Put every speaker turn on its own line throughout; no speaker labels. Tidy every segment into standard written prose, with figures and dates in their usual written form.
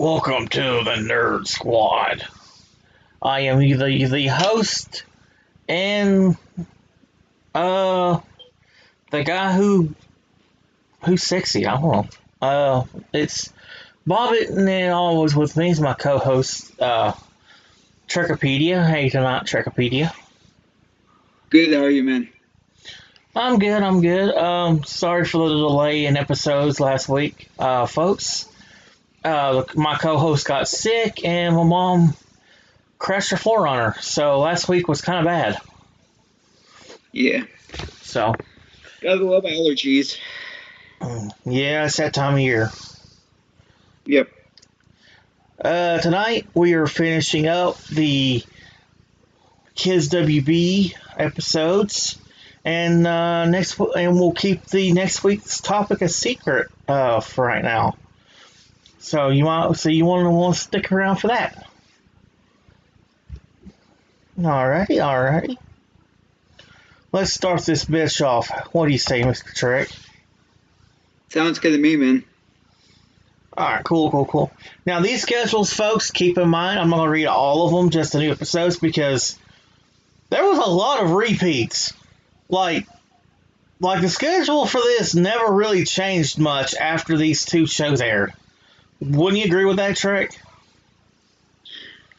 Welcome to the Nerd Squad. I am the host and the guy who's sexy. I don't know. It's Bobbitt, and then always with me is my co-host Trekopedia. Hey tonight, Trekopedia.
Good, how are you, man?
I'm good. I'm good. Sorry for the delay in episodes last week, folks. My co-host got sick, and my mom crashed her Forerunner, so last week was kind of bad.
Yeah.
So,
Gotta love allergies.
yeah, it's that time of year.
Yep.
Tonight we are finishing up the Kids WB episodes, and we'll keep the next week's topic a secret for right now. So you want to stick around for that. Alrighty. Let's start this bitch off. What do you say, Mr. Trek?
Sounds good to me, man.
Alright, cool. Now, these schedules, folks, keep in mind, I'm not going to read all of them, just the new episodes, because there was a lot of repeats. Like the schedule for this never really changed much after these two shows aired. Wouldn't you agree with that, Trek?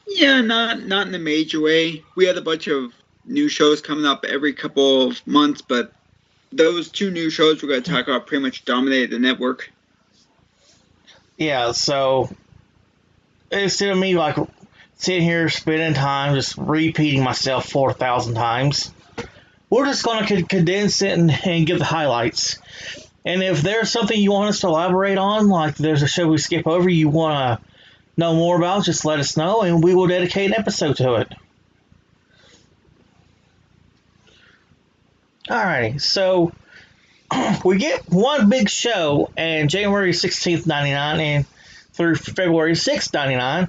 Yeah, not in a major way. We had a bunch of new shows coming up every couple of months, but those two new shows we're going to talk about pretty much dominated the network.
Yeah, so instead of me like sitting here spending time just repeating myself 4,000 times, we're just going to condense it and give the highlights. And if there's something you want us to elaborate on, like there's a show we skip over you want to know more about, just let us know and we will dedicate an episode to it. Alrighty, so we get one big show in January 16th, 99 and through February 6th, 99.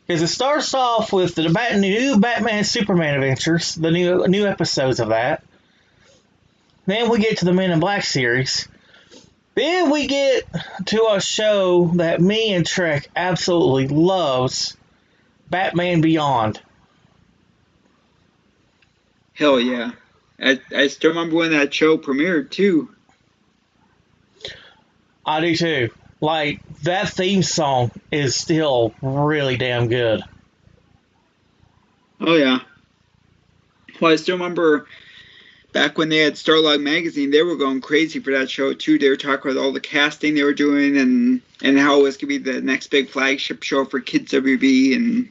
Because it starts off with the new Batman Superman adventures, the new episodes of that. Then we get to the Men in Black series. Then we get to a show that me and Trek absolutely loves, Batman Beyond.
Hell yeah. I still remember when that show premiered, too.
I do too. Like, that theme song is still really damn good.
Oh, yeah. Well, I still remember back when they had Starlog Magazine, they were going crazy for that show, too. They were talking about all the casting they were doing and how it was going to be the next big flagship show for Kids WB. And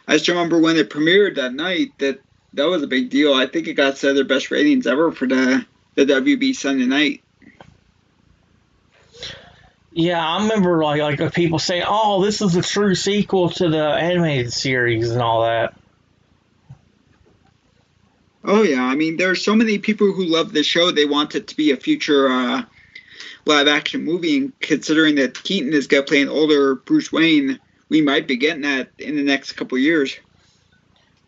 I still remember when it premiered that night, that was a big deal. I think it got some of their best ratings ever for the WB Sunday night.
Yeah, I remember like people saying, "Oh, this is a true sequel to the animated series" and all that.
Oh yeah, I mean, there are so many people who love the show. They want it to be a future live-action movie, and considering that Keaton is going to play an older Bruce Wayne, we might be getting that in the next couple of years.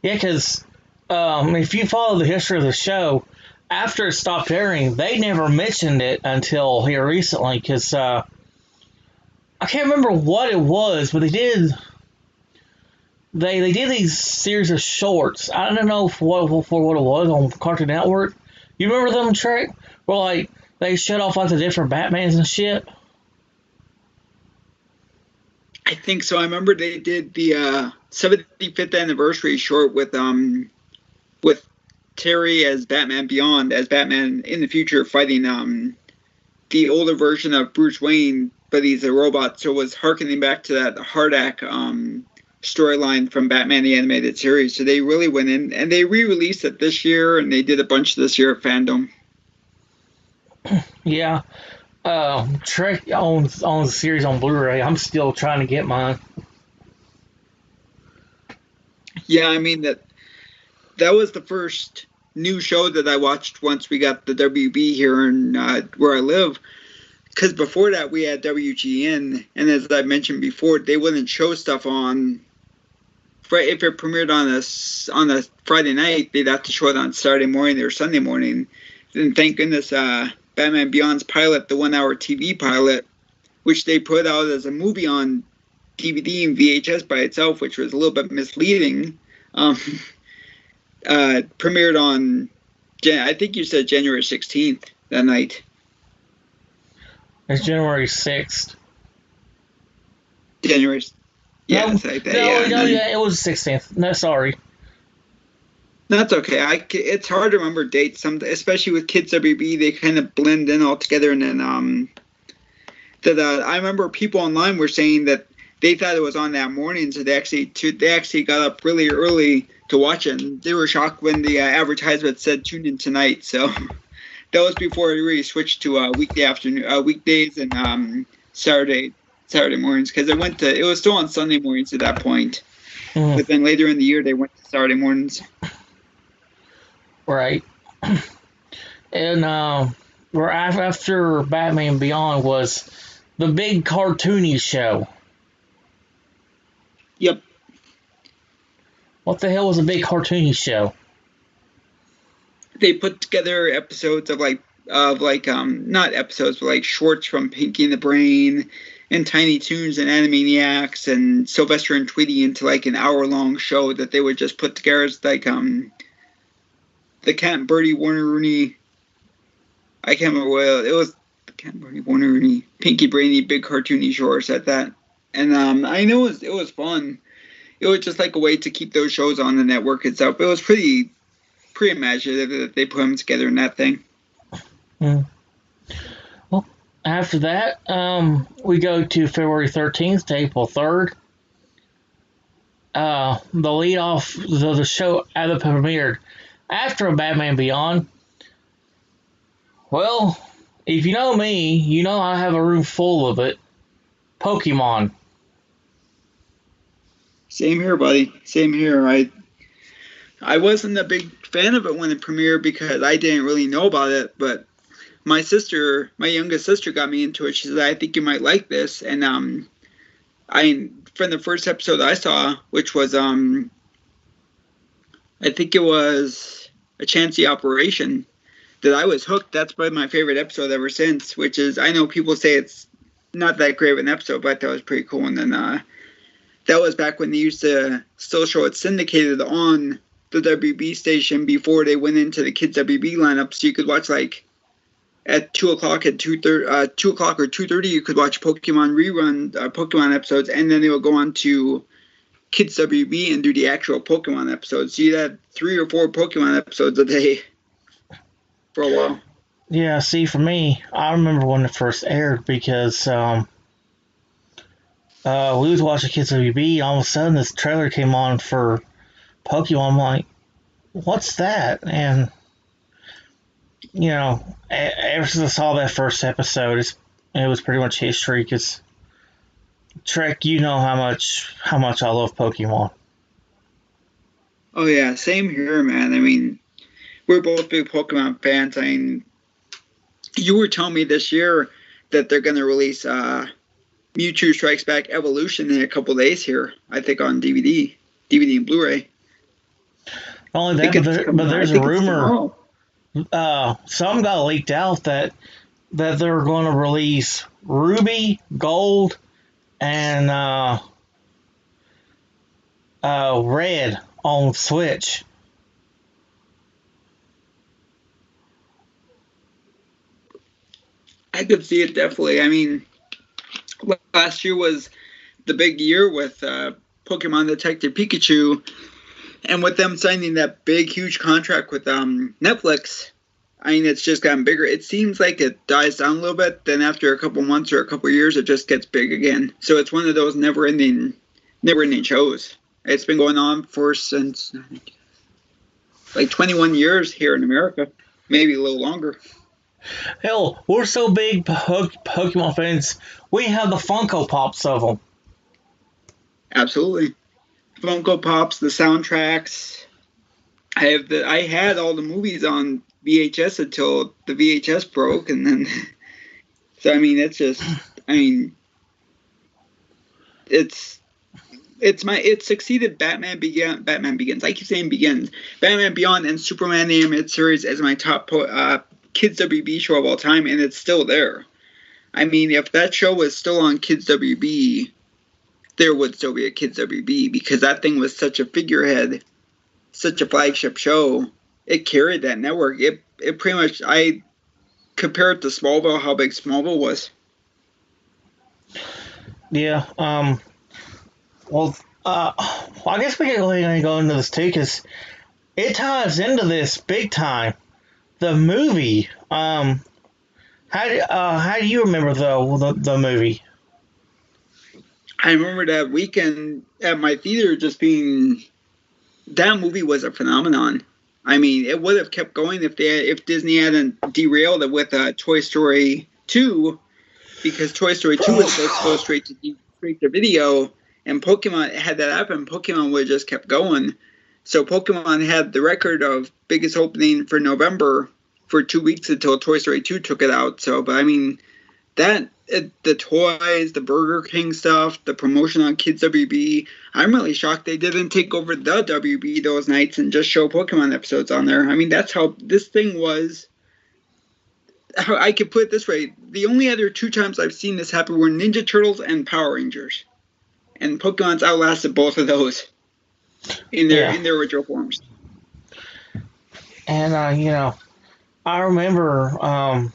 Yeah, because if you follow the history of the show, after it stopped airing, they never mentioned it until here recently. Because I can't remember what it was, but they did these series of shorts. I don't know for what it was on Cartoon Network. You remember them, Trek? Where like they shut off like the different Batmans and shit.
I think so. I remember they did the 75th anniversary short with Terry as Batman Beyond, as Batman in the future fighting the older version of Bruce Wayne, but he's a robot. So it was harkening back to that Hardak storyline from Batman the Animated Series. So they really went in, and they re-released it this year, and they did a bunch this year at Fandom.
Yeah. Trek owns the series on Blu-ray. I'm still trying to get mine.
Yeah, I mean that was the first new show that I watched once we got the WB here in where I live. Because before that we had WGN, and as I mentioned before, they wouldn't show stuff on. If it premiered on a Friday night, they'd have to show it on Saturday morning or Sunday morning. And thank goodness, Batman Beyond's pilot, the 1 hour TV pilot, which they put out as a movie on DVD and VHS by itself, which was a little bit misleading. Premiered on, I think you said January 16th that night.
It's January 6th.
January. Yeah,
No,
like that. Yeah,
it was 16th. No, sorry.
That's okay. It's hard to remember dates, especially with Kids WB. They kind of blend in all together. And then I remember people online were saying that they thought it was on that morning, so they actually got up really early to watch it. And they were shocked when the advertisement said "tune in tonight." So that was before it really switched to weekdays and Saturday mornings, because it was still on Sunday mornings at that point. But then later in the year, they went to Saturday mornings.
Right. And after Batman Beyond was the big cartoony show.
Yep.
What the hell was a big cartoony show?
They put together episodes of not episodes, but like shorts from Pinky and the Brain and Tiny Toons and Animaniacs and Sylvester and Tweety into like an hour-long show that they would just put together as like the Cat and Birdie Warner Rooney. I can't remember what it was. The Cat and Birdie Warner Rooney, Pinky Brainy, big cartoony shorts at that. And I know it was fun. It was just like a way to keep those shows on the network itself. It was pretty imaginative that they put them together in that thing.
Well, after that, we go to February 13th to April 3rd. The lead off the show that premiered after Batman Beyond. Well, if you know me, you know I have a room full of it. Pokemon.
Same here, buddy. Same here. I wasn't a big fan of it when it premiered because I didn't really know about it, but my youngest sister got me into it. She said, "I think you might like this." And from the first episode I saw, which was I think it was A Chancy Operation, that I was hooked. That's probably my favorite episode ever since, which is, I know people say it's not that great of an episode, but that was pretty cool. And then that was back when they used to still show it syndicated on the WB station before they went into the Kids WB lineup, so you could watch like at 2 o'clock or 2:30 you could watch Pokemon Pokemon episodes, and then they would go on to Kids WB and do the actual Pokemon episodes. So you'd have 3 or 4 Pokemon episodes a day for a while.
Yeah, see, for me, I remember when it first aired because we was watching Kids WB. All of a sudden, this trailer came on for Pokemon. I'm like, what's that? And you know, ever since I saw that first episode, it was pretty much history. Because Trek, you know how much I love Pokemon.
Oh yeah, same here, man. I mean, we're both big Pokemon fans. I mean, you were telling me this year that they're going to release Mewtwo Strikes Back Evolution in a couple days here. I think on DVD and Blu-ray.
Not only that, but there's a rumor. Some got leaked out that they're going to release Ruby, Gold, and Red on Switch.
I could see it definitely. I mean, last year was the big year with Pokemon Detective Pikachu, and with them signing that big, huge contract with Netflix, I mean, it's just gotten bigger. It seems like it dies down a little bit, then after a couple months or a couple years, it just gets big again. So it's one of those never-ending shows. It's been going on since like 21 years here in America, maybe a little longer.
Hell, we're so big Pokemon fans, we have the Funko Pops of them.
Absolutely. Funko Pops, the soundtracks. I had all the movies on VHS until the VHS broke, and then so I mean it succeeded Batman Begins. I keep saying Begins. Batman Beyond and Superman the Animated Series as my top Kids WB show of all time, and it's still there. I mean, if that show was still on Kids WB, there would still be a Kids WB, because that thing was such a figurehead, such a flagship show. It carried that network. It pretty much, I compare it to Smallville, how big Smallville was.
Yeah. Well, I guess we can go into this too, because it ties into this big time. The movie. How do you remember the movie?
I remember that weekend at my theater just being, that movie was a phenomenon. I mean, it would have kept going if Disney hadn't derailed it with Toy Story 2, because Toy Story 2 was supposed to go straight to video, and Pokemon had that happen. Pokemon would have just kept going. So Pokemon had the record of biggest opening for November for 2 weeks until Toy Story 2 took it out. So, but I mean, the toys, the Burger King stuff, the promotion on Kids WB. I'm really shocked they didn't take over the WB those nights and just show Pokemon episodes on there. I mean, that's how this thing was. I could put it this way: the only other 2 times I've seen this happen were Ninja Turtles and Power Rangers, and Pokemon's outlasted both of those in their original forms.
And I remember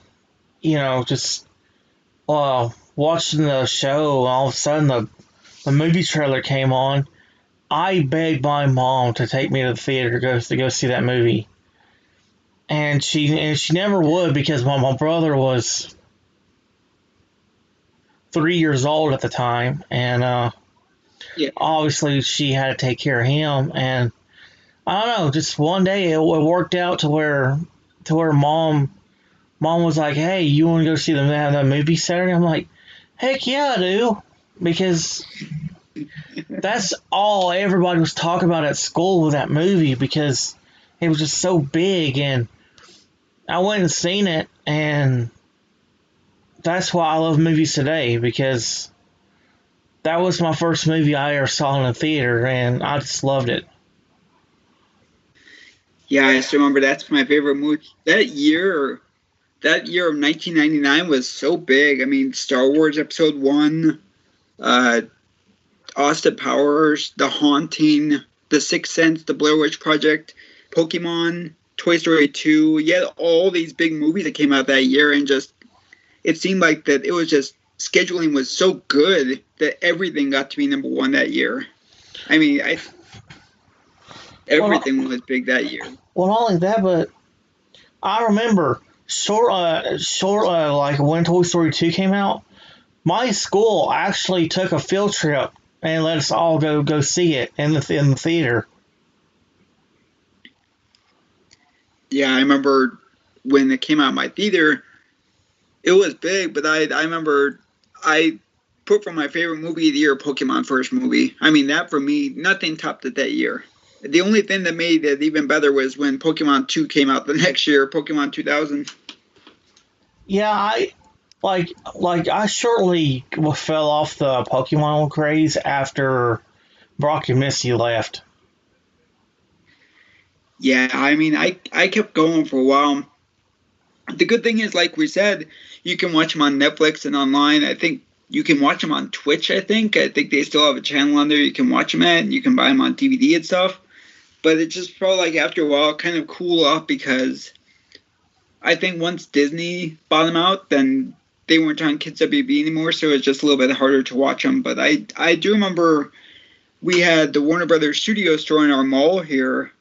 just watching the show, and all of a sudden the movie trailer came on. I begged my mom to take me to the theater to go see that movie, and she never would, because my brother was 3 years old at the time, and obviously she had to take care of him. And I don't know, just one day it worked out to where mom was like, "Hey, you want to go see the movie Saturday?" I'm like, "Heck yeah, I do," because that's all everybody was talking about at school with that movie, because it was just so big. And I went and seen it, and that's why I love movies today, because that was my first movie I ever saw in a theater, and I just loved it.
Yeah, I just remember that's my favorite movie. That year of 1999 was so big. I mean, Star Wars Episode 1, Austin Powers, The Haunting, The Sixth Sense, The Blair Witch Project, Pokemon, Toy Story 2. Yeah, all these big movies that came out that year, and just it seemed like that it was just scheduling was so good that everything got to be number 1 that year. I mean, everything was big that year.
Well, not only that, but I remember like when Toy Story 2 came out, my school actually took a field trip and let us all go see it in the theater.
Yeah, I remember when it came out in my theater, it was big, but I remember I put for my favorite movie of the year, Pokemon first movie. I mean, that for me, nothing topped it that year. The only thing that made it even better was when Pokemon 2 came out the next year, Pokemon 2000.
Yeah, I shortly fell off the Pokemon craze after Brock and Misty left.
Yeah, I mean, I kept going for a while. The good thing is, like we said, you can watch them on Netflix and online. I think you can watch them on Twitch, I think they still have a channel on there you can watch them at, and you can buy them on DVD and stuff. But it just felt like after a while, kind of cool off, because I think once Disney bought them out, then they weren't on Kids WB anymore, so it's just a little bit harder to watch them. But I do remember we had the Warner Brothers Studio store in our mall here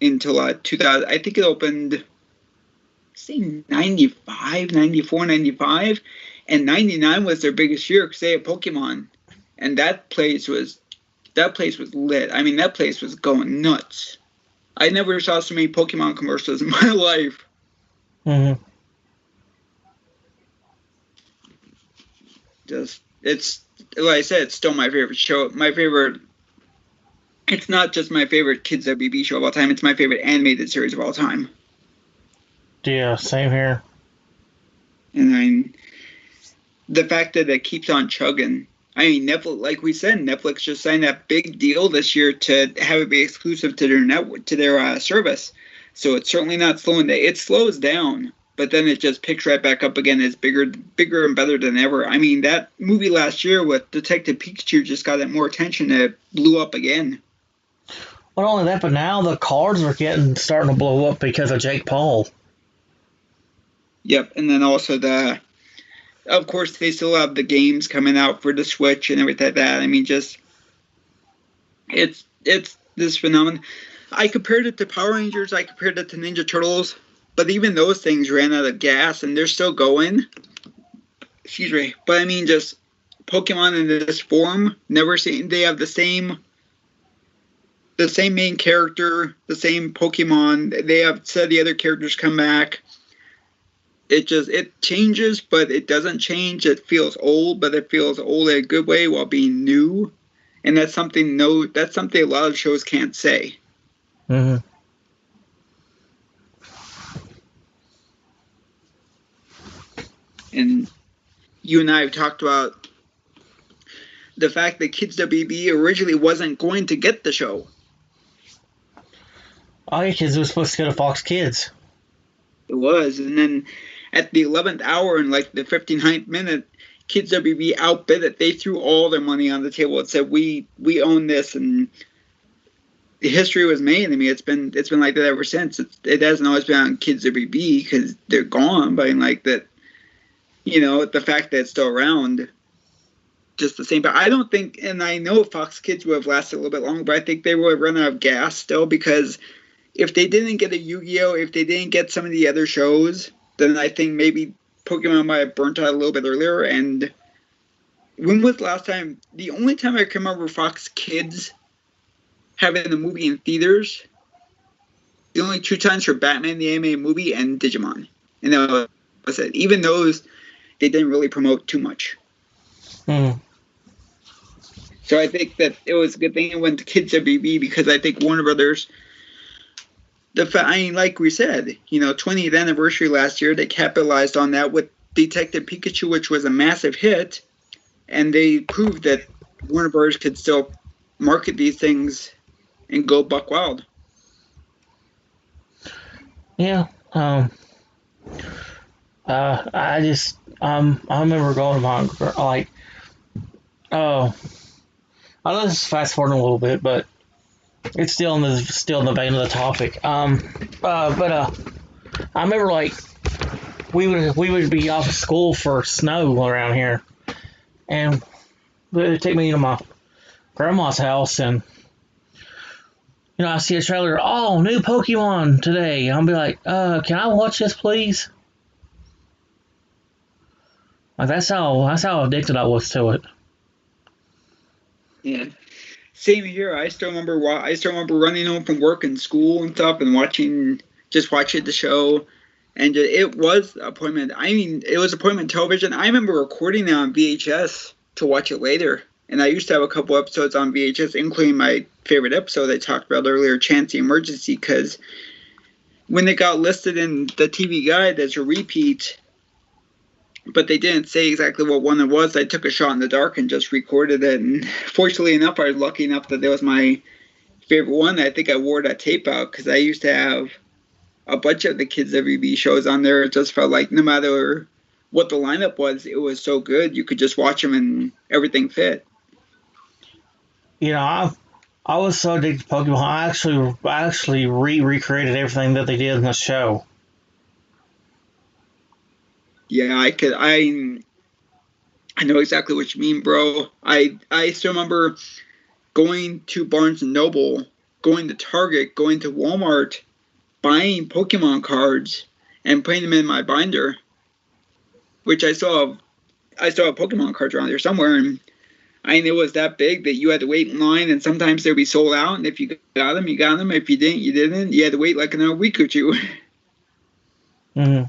until 2000. I think it opened, say, 95, 94, 95, and 99 was their biggest year because they had Pokemon, and that place was lit. I mean, that place was going nuts. I never saw so many Pokemon commercials in my life.
Mm-hmm.
It's like I said, it's still my favorite show. It's not just my favorite Kids WB show of all time. It's my favorite animated series of all time.
Yeah, same here.
And I mean, the fact that it keeps on chugging. I mean, Netflix, like we said, Netflix just signed that big deal this year to have it be exclusive to their network, to their service. So it's certainly not slowing down. It slows down, but then it just picks right back up again as bigger and better than ever. I mean, that movie last year with Detective Pikachu just got more attention. It blew up again.
Not only that, but now the cards are starting to blow up because of Jake Paul.
Yep, and then also of course, they still have the games coming out for the Switch and everything like that. I mean, just it's this phenomenon. I compared it to Power Rangers. I compared it to Ninja Turtles. But even those things ran out of gas, and they're still going. Excuse me. But I mean, just Pokemon in this form, never seen. They have the same main character, the same Pokemon. They have said the other characters come back. It changes, but it doesn't change. It feels old, but it feels old in a good way while being new. And that's something a lot of shows can't say.
Mm-hmm.
And you and I have talked about the fact that Kids WB originally wasn't going to get the show.
Oh, yeah, because it was supposed to go to Fox Kids.
It was. And then at the 11th hour and like the 59th minute, Kids WB outbid it. They threw all their money on the table and said, we own this. And the history was made. I mean, it's been like that ever since. It hasn't always been on Kids WB because they're gone, but like that, the fact that it's still around, just the same. But I don't think, and I know Fox Kids would have lasted a little bit longer, but I think they would have run out of gas still, because if they didn't get a Yu-Gi-Oh, if they didn't get some of the other shows, then I think maybe Pokemon might have burnt out a little bit earlier. And when was the last time? The only time I can remember Fox Kids having a movie in theaters, the only 2 times for Batman the animated movie and Digimon, and that was it. Even those, they didn't really promote too much. So I think that it was a good thing it went to Kids WB, because I think Warner Brothers, like we said, 20th anniversary last year, they capitalized on that with Detective Pikachu, which was a massive hit, and they proved that Warner Brothers could still market these things and go buck wild.
Yeah. I remember going on, like, I know this is fast forwarding a little bit, but it's still in the vein of the topic. I remember, like, we would be off of school for snow around here, and they would take me to my grandma's house, and I see a trailer. Oh, new Pokemon today. I'll be like, can I watch this, please? Like, that's how addicted I was to it.
Yeah, same here. I still remember running home from work and school and stuff, and watching the show, and it was appointment. I mean, it was appointment television. I remember recording it on VHS to watch it later, and I used to have a couple episodes on VHS, including my favorite episode I talked about earlier, Chance the Emergency, because when it got listed in the TV Guide as a repeat, but they didn't say exactly what one it was, I took a shot in the dark and just recorded it. And fortunately enough, I was lucky enough that it was my favorite one. I think I wore that tape out because I used to have a bunch of the Kids WB shows on there. It just felt like no matter what the lineup was, it was so good. You could just watch them and everything fit.
I was so addicted to Pokemon. I actually recreated everything that they did in the show.
Yeah, I know exactly what you mean, bro. I still remember going to Barnes & Noble, going to Target, going to Walmart, buying Pokemon cards and putting them in my binder, which I still have Pokemon cards around there somewhere. And it was that big that you had to wait in line, and sometimes they'd be sold out, and if you got them, you got them. If you didn't, you didn't. You had to wait like another week or two.
Mm-hmm.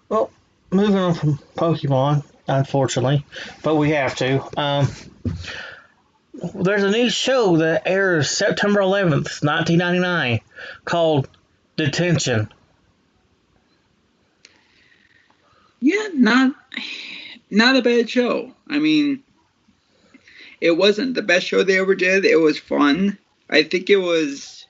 Well, moving on from Pokemon, unfortunately, but we have to. There's a new show that airs September 11th, 1999, called Detention.
Yeah, not a bad show. I mean, it wasn't the best show they ever did. It was fun. I think it was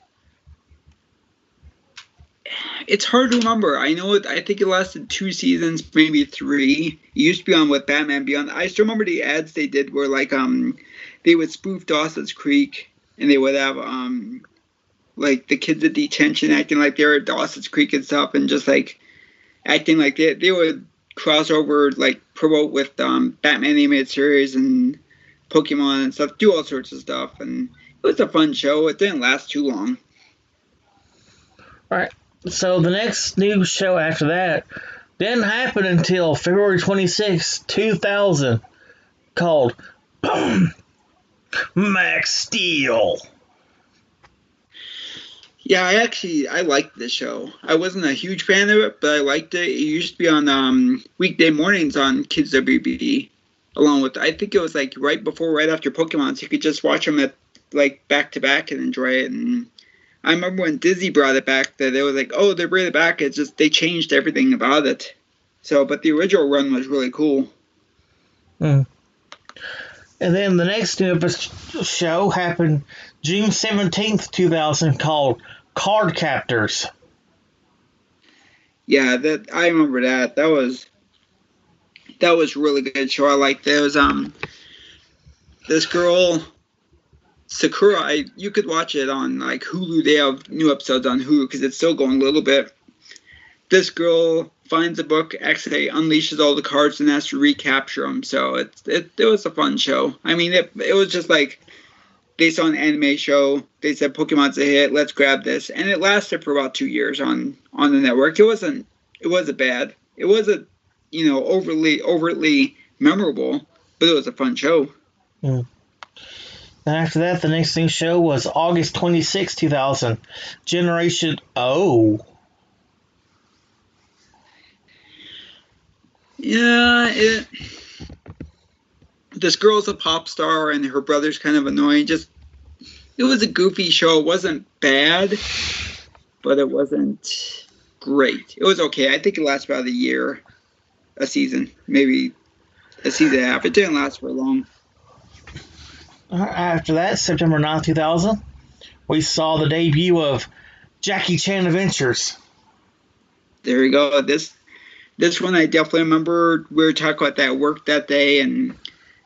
It's hard to remember. I know it. I think it lasted 2 seasons, maybe 3. It used to be on with Batman Beyond. I still remember the ads they did where like they would spoof Dawson's Creek and they would have like the kids at detention acting like they're at Dawson's Creek and stuff, and just like acting like they would cross over, like promote with Batman animated series and Pokemon and stuff, do all sorts of stuff, and it was a fun show. It didn't last too long.
All right. So the next new show after that didn't happen until February 26, 2000, called Max Steel.
Yeah, I liked this show. I wasn't a huge fan of it, but I liked it. It used to be on weekday mornings on Kids WB, along with, I think it was like right after Pokemon, so you could just watch them at like back to back and enjoy it. And I remember when Disney brought it back, that they was like, oh, they brought it back. It's just they changed everything about it. So, but the original run was really cool.
Mm. And then the next new show happened June 17th, 2000, called Card Captors.
Yeah, that I remember that. That was really good show. I liked it. It was this girl Sakura. You could watch it on like Hulu. They have new episodes on Hulu because it's still going a little bit. This girl finds a book, actually unleashes all the cards, and has to recapture them. So it was a fun show. I mean, it was just like they saw an anime show. They said Pokemon's a hit. Let's grab this, and it lasted for about 2 years on the network. It wasn't bad. It wasn't overtly memorable, but it was a fun show.
Mm. And after that, the next new show was August 26, 2000, Generation O.
Yeah, this girl's a pop star and her brother's kind of annoying. It was a goofy show. It wasn't bad, but it wasn't great. It was okay. I think it lasted about a season, maybe a season and a half. It didn't last for long.
After that, September 9th, 2000, we saw the debut of Jackie Chan Adventures.
There you go. This one I definitely remember. We were talking about that at work that day, and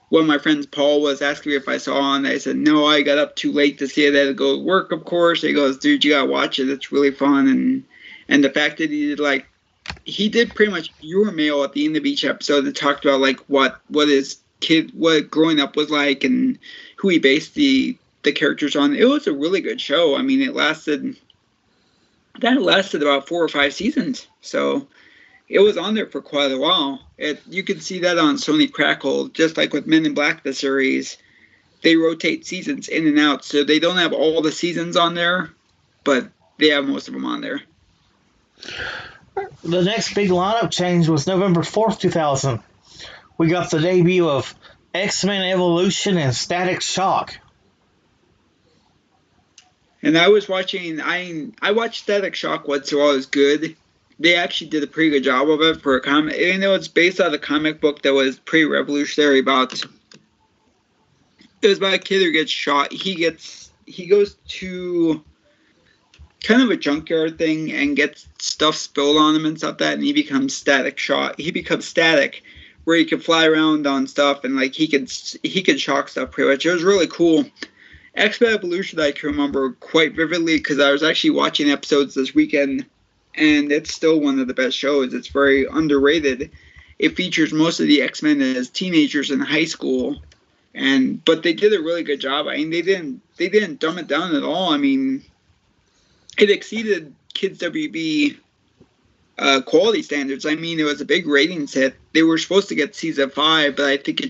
one of my friends, Paul, was asking me if I saw it, and I said, no, I got up too late to see it. I had to go to work, of course. He goes, dude, you gotta watch it. It's really fun. And the fact that he did pretty much viewer mail at the end of each episode that talked about like what growing up was like and who he based the characters on. It was a really good show. I mean, it lasted about 4 or 5 seasons. So it was on there for quite a while. You could see that on Sony Crackle, just like with Men in Black, the series. They rotate seasons in and out, so they don't have all the seasons on there, but they have most of them on there.
The next big lineup change was November 4th, 2000. We got the debut of X-Men Evolution and Static Shock.
And I was watching, I watched Static Shock once, so it was good. They actually did a pretty good job of it for a comic. You know, it's based on a comic book that was pretty revolutionary it was about a kid who gets shot. He goes to kind of a junkyard thing and gets stuff spilled on him and stuff like that, and he becomes Static Shock. He becomes static, where he can fly around on stuff and like he can shock stuff pretty much. It was really cool. X-Men Evolution I can remember quite vividly because I was actually watching episodes this weekend, and it's still one of the best shows. It's very underrated. It features most of the X-Men as teenagers in high school, but they did a really good job. I mean, they didn't dumb it down at all. I mean, it exceeded Kids WB quality standards. I mean, it was a big ratings hit. They were supposed to get season 5, but I think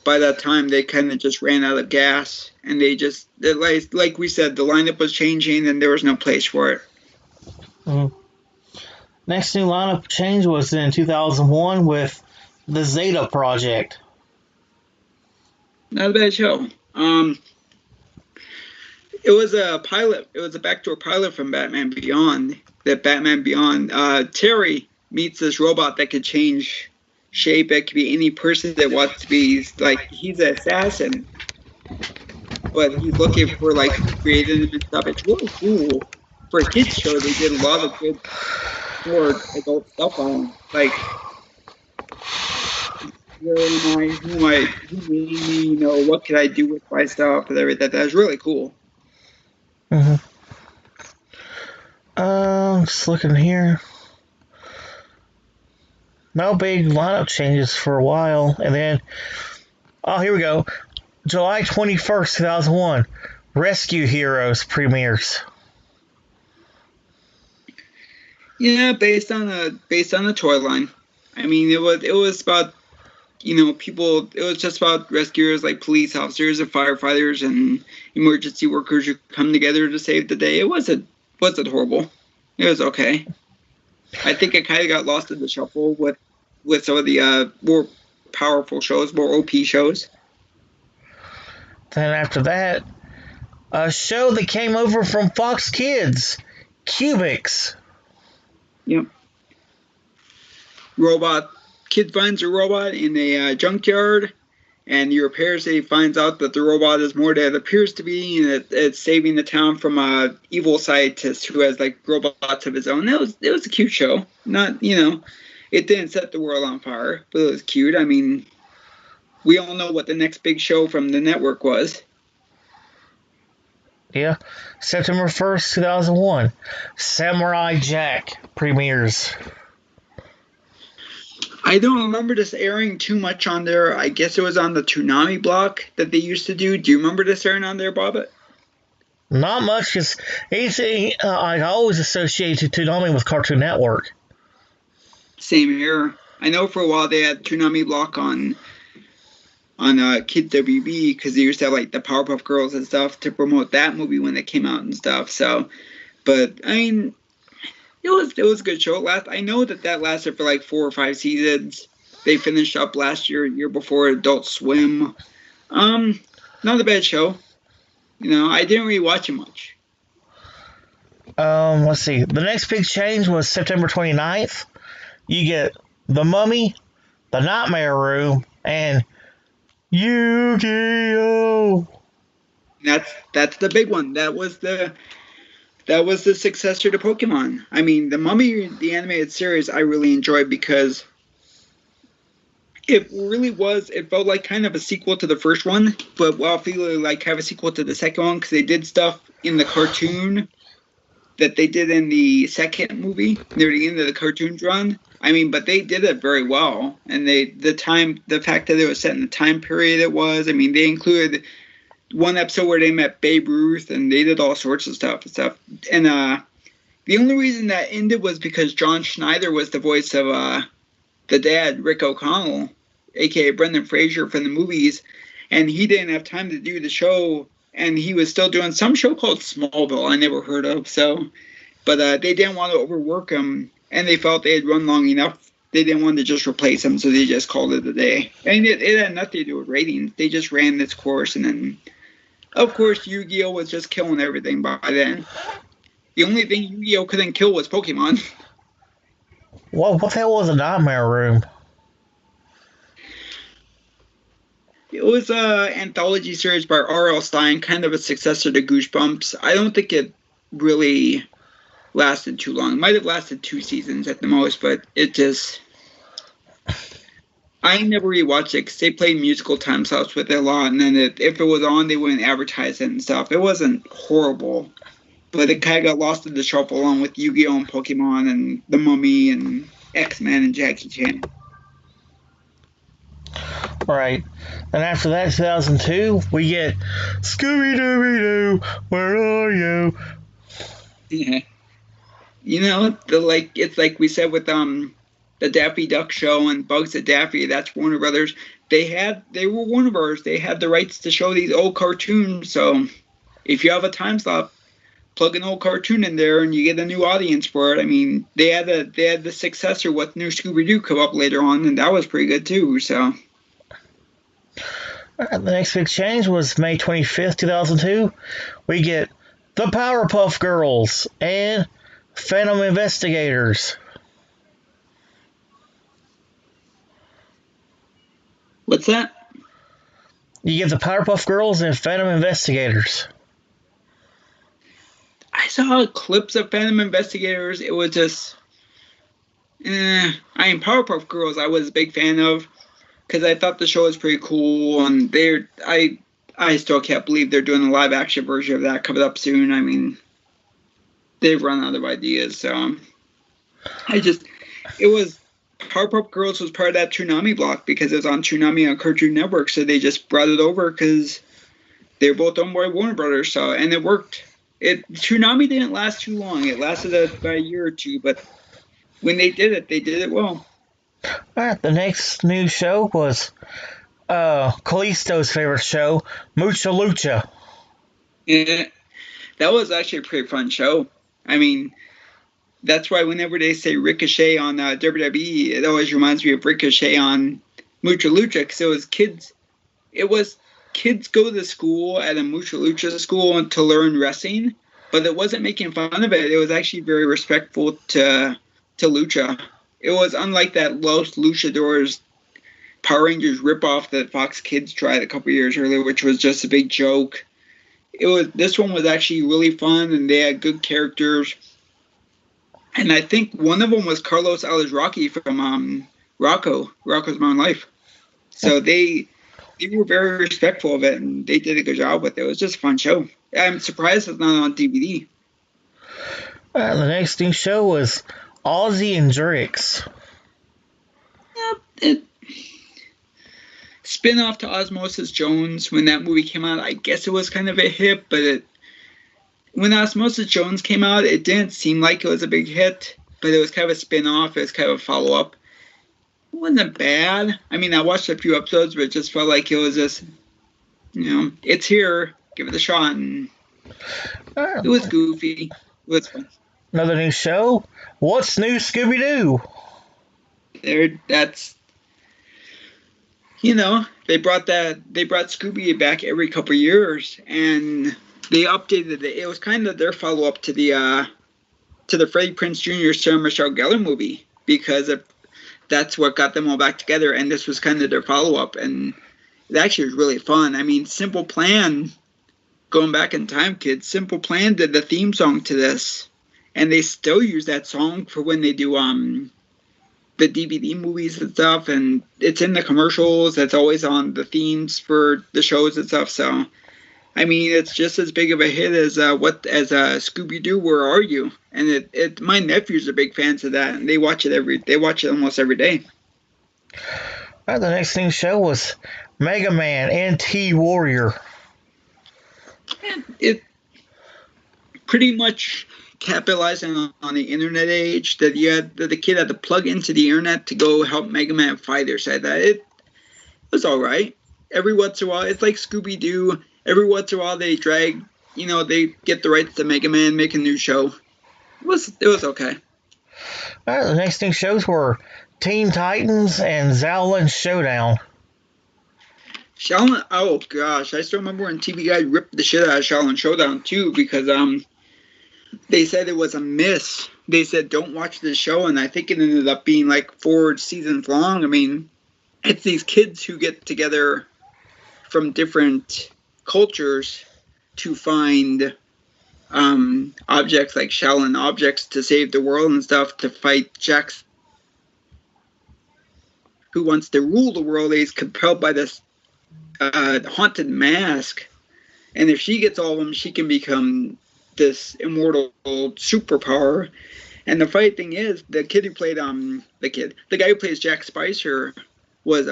by that time they kind of just ran out of gas, and like we said, the lineup was changing and there was no place for it.
Mm. Next new lineup change was in 2001 with the Zeta Project.
Not a bad show. It was a pilot. It was a backdoor pilot from Batman Beyond. That Batman Beyond, Terry meets this robot that could change shape. It could be any person that wants to be. He's an assassin, but he's looking for who created him and stuff. It's really cool. for a kids show, they did a lot of good more adult stuff on them. Like, where am I? Who made me? You know, what could I do with my stuff and everything? That was really cool.
Mm-hmm. Just looking here. No big lineup changes for a while, and then here we go. July 21st, 2001, Rescue Heroes premieres.
Yeah, based on a toy line. I mean, it was about, you know, people. It was just about rescuers like police officers and firefighters and emergency workers who come together to save the day. It wasn't horrible. It was okay. I think it kind of got lost in the shuffle with some of the more powerful shows, more OP shows.
Then after that, a show that came over from Fox Kids, Cubics.
Yep. Robot kid finds a robot in a junkyard, and he repairs it. He finds out that the robot is more than it appears to be, and it's saving the town from a evil scientist who has like robots of his own. It was a cute show. Not, you know, it didn't set the world on fire, but it was cute. I mean, we all know what the next big show from the network was.
Yeah, September 1st, 2001, Samurai Jack premieres.
I don't remember this airing too much on there. I guess it was on the Toonami block that they used to do. Do you remember this airing on there, Bobbitt?
Not much, because I always associated Toonami with Cartoon Network.
Same here. I know for a while they had Toonami block on Kids WB because they used to have like the Powerpuff Girls and stuff to promote that movie when it came out and stuff. So, but I mean, it was a good show. I know that lasted for like 4 or 5 seasons. They finished up last year before Adult Swim. Not a bad show. You know, I didn't really watch it much.
Let's see. The next big change was September 29th. You get The Mummy, The Nightmare Room, and Yu-Gi-Oh!
That's the big one. That was the successor to Pokemon. I mean, The Mummy, the animated series, I really enjoyed because it really was. It felt like kind of a sequel to the first one, but while feeling like kind of a sequel to the second one because they did stuff in the cartoon that they did in the second movie near the end of the cartoon's run. I mean, but they did it very well, and the fact that it was set in the time period it was. I mean, they included one episode where they met Babe Ruth, and they did all sorts of stuff. And the only reason that ended was because John Schneider was the voice of the dad, Rick O'Connell, aka Brendan Fraser, from the movies, and he didn't have time to do the show, and he was still doing some show called Smallville I never heard of. So, but they didn't want to overwork him, and they felt they had run long enough. They didn't want to just replace him, so they just called it a day. And it had nothing to do with ratings. They just ran its course, and then, of course, Yu-Gi-Oh! Was just killing everything by then. The only thing Yu-Gi-Oh! Couldn't kill was Pokemon.
Well, what the hell was a Nightmare Room?
It was an anthology series by R.L. Stine, kind of a successor to Goosebumps. I don't think it really lasted too long. It might have lasted 2 seasons at the most, but it just... I never really watched it because they played musical time slots with it a lot, and then if it was on, they wouldn't advertise it and stuff. It wasn't horrible, but it kind of got lost in the shuffle along with Yu-Gi-Oh! And Pokemon and The Mummy and X-Men and Jackie Chan.
Right. And after that, 2002, we get Scooby-Dooby-Doo, where are you?
Yeah. You know, it's like we said with the Daffy Duck show and Bugs at Daffy, that's Warner Brothers. They were Warner Brothers. They had the rights to show these old cartoons. So if you have a time slot, plug an old cartoon in there and you get a new audience for it. I mean, they had the successor with New Scooby-Doo come up later on, and that was pretty good too. So
The next big change was May 25th, 2002. We get The Powerpuff Girls and Phantom Investigators.
what's that?
You get The Powerpuff Girls and Phantom Investigators.
I saw clips of Phantom Investigators. It was just, I mean, Powerpuff Girls I was a big fan of because I thought the show was pretty cool, and I still can't believe they're doing a live action version of that coming up soon. I mean, they've run out of ideas, so it was Powerpuff Girls was part of that Toonami block because it was on Toonami on Cartoon Network, so they just brought it over because they were both owned by Warner Brothers, so and it worked. Toonami didn't last too long. It lasted about a year or two, but when they did it well.
All right, the next new show was Kalisto's favorite show, Mucha Lucha.
Yeah, that was actually a pretty fun show. I mean, that's why whenever they say Ricochet on WWE, it always reminds me of Ricochet on Mucha Lucha because it was kids go to school at a Mucha Lucha school to learn wrestling, but it wasn't making fun of it. It was actually very respectful to Lucha. It was unlike that Los Luchadors Power Rangers ripoff that Fox Kids tried a couple years earlier, which was just a big joke. This one was actually really fun, and they had good characters. And I think one of them was Carlos Alazraqui from Rocco's Modern Life. So they were very respectful of it, and they did a good job with it. It was just a fun show. I'm surprised it's not on DVD.
The next new show was Ozzy and Drix.
It spin-off to Osmosis Jones. When that movie came out, I guess it was kind of a hit, but when Osmosis Jones came out, it didn't seem like it was a big hit, but it was kind of a spin-off. It was kind of a follow-up. It wasn't bad. I mean, I watched a few episodes, but it just felt like it was just, it's here, give it a shot, and it was goofy. It was fun.
Another new show, What's New Scooby-Doo?
They brought Scooby back every couple of years, and they updated it. It was kind of their follow-up to the Freddie Prinze Jr. Sarah Michelle Gellar movie, because that's what got them all back together, and this was kind of their follow-up, and it actually was really fun. I mean, Simple Plan, going back in time, kids, Simple Plan did the theme song to this, and they still use that song for when they do the DVD movies and stuff, and it's in the commercials. It's always on the themes for the shows and stuff. So, I mean, it's just as big of a hit as Scooby-Doo, Where Are You? And my nephews are big fans of that, and they watch it almost every day.
The next thing show was Mega Man NT Warrior.
It pretty much capitalizing on the internet age that the kid had to plug into the internet to go help Mega Man fighters. Said that it was all right. Every once in a while, it's like Scooby-Doo. Every once in a while, they they get the rights to Mega Man, make a new show. It was okay.
The next thing shows were Teen Titans and Shaolin Showdown.
Shaolin, oh gosh, I still remember when TV Guide ripped the shit out of Shaolin Showdown too, because they said it was a miss. They said don't watch the show, and I think it ended up being like 4 seasons long. I mean, it's these kids who get together from different cultures to find objects like Shaolin objects to save the world and stuff, to fight Jax, who wants to rule the world. He's compelled by this haunted mask, and if she gets all of them, she can become this immortal superpower. And the funny thing is, the kid who played the guy who plays Jack Spicer was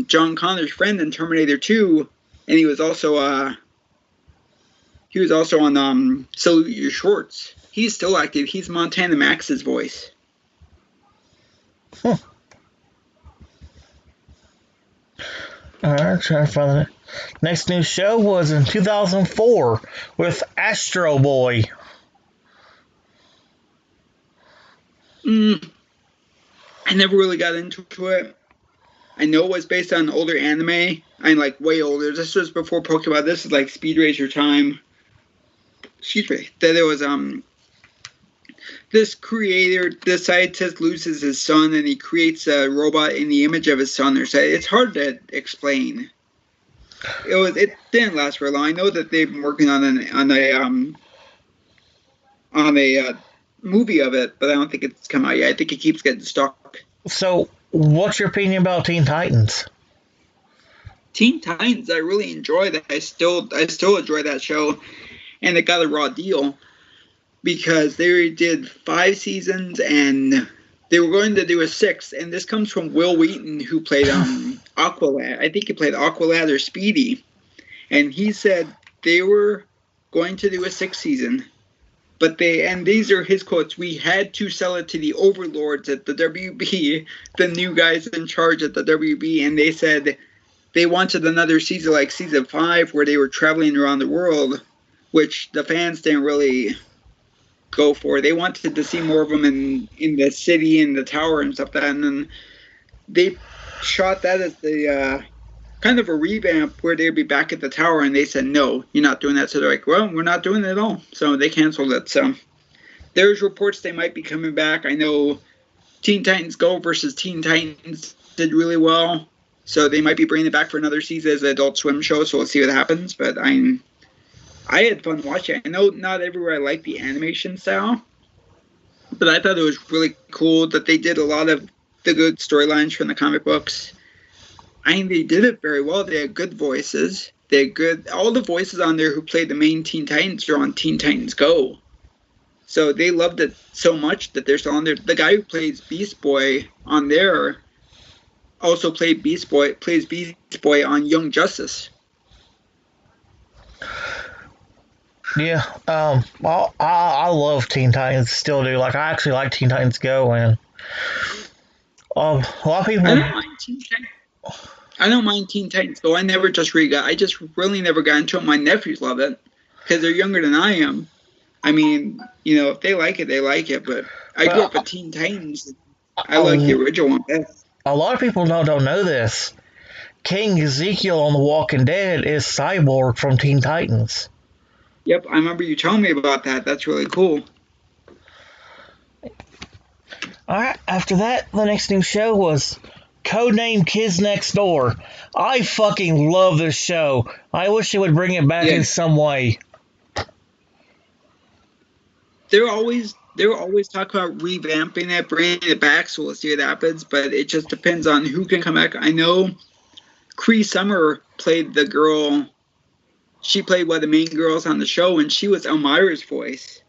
John Connor's friend in Terminator 2, and he was also on Salute Your Shorts. He's still active. He's Montana Max's voice.
Huh. Alright, trying to find it. Next new show was in 2004 with Astro Boy.
I never really got into it. I know it was based on older anime. I'm like way older. This was before Pokemon. This is like Speed Racer time. Excuse me. That it was this scientist loses his son, and he creates a robot in the image of his son. It's hard to explain. It didn't last very long. I know that they've been working on on a movie of it, but I don't think it's come out yet. I think it keeps getting stuck.
So, what's your opinion about Teen Titans?
Teen Titans, I really enjoy that. I still enjoy that show, and it got a raw deal because they did 5 seasons and they were going to do a 6th. And this comes from Will Wheaton, who played Aqualad. I think he played Aqualad or Speedy, and he said they were going to do a 6th season. But and these are his quotes, we had to sell it to the overlords at the WB, the new guys in charge at the WB, and they said they wanted another season like season 5 where they were traveling around the world, which the fans didn't really go for. They wanted to see more of them in the city and the tower and stuff like that, and then they shot that as the kind of a revamp where they'd be back at the tower, and they said, no, you're not doing that. So they're like, well, we're not doing it at all. So they canceled it. So there's reports they might be coming back. I know Teen Titans Go versus Teen Titans did really well, so they might be bringing it back for another season as an Adult Swim show, so we'll see what happens. But I had fun watching it. I know not everywhere I like the animation style, but I thought it was really cool that they did a lot of the good storylines from the comic books. I mean, they did it very well. They had good voices. They had good. All the voices on there who played the main Teen Titans are on Teen Titans Go. So they loved it so much that they're still on there. The guy who plays Beast Boy on there also plays Beast Boy on Young Justice.
Yeah, I love Teen Titans, still do. Like, I actually like Teen Titans Go, and a lot of people.
I don't mind Teen Titans Go. I just really never got into it. My nephews love it because they're younger than I am. I mean, if they like it, they like it. But I grew up with Teen Titans. I like the original one best.
A lot of people don't know this. King Ezekiel on The Walking Dead is Cyborg from Teen Titans.
Yep, I remember you telling me about that. That's really cool.
Alright, after that, the next new show was Codename Kids Next Door. I fucking love this show. I wish they would bring it back in some way.
They're always talking about revamping it, bringing it back, so we'll see what happens, but it just depends on who can come back. I know Cree Summer played the girl. She played one of the main girls on the show, and she was Elmira's voice